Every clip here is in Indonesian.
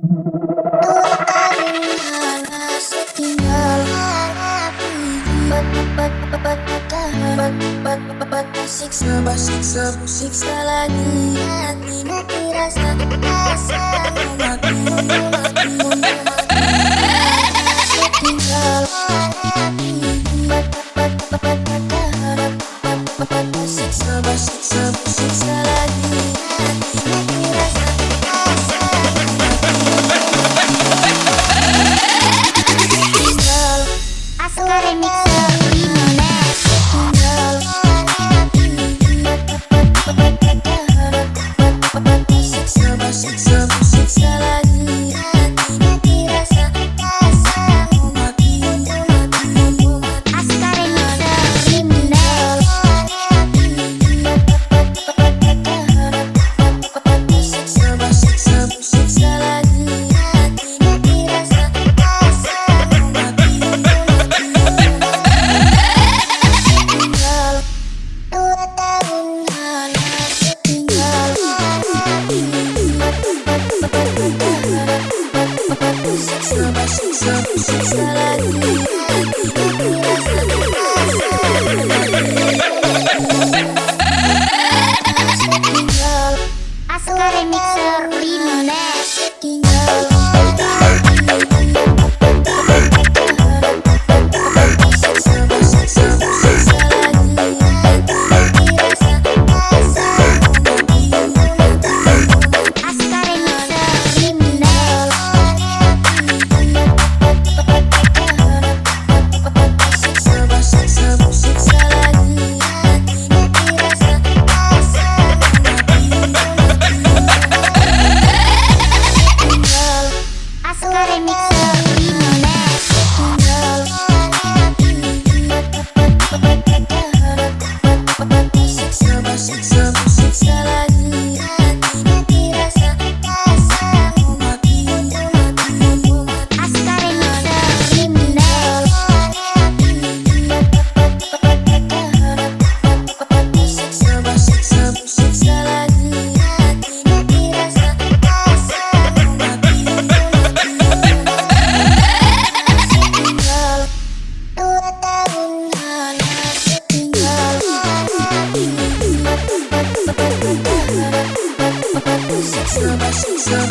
Siksa lagi hati mati rasa mati tinggal siksa lagi hati mati rasa Askar Remixer siksa lagi hati mati rasa mau mati Askar Remixer siksa lagi hati mati rasa mau mati tinggal 2 tahun hanya tinggal siksa lagi hati tinggal Askar Remixer Remix tinggal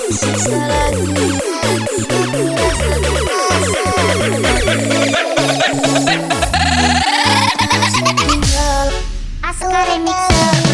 siksa lagi tinggal Askar Remixer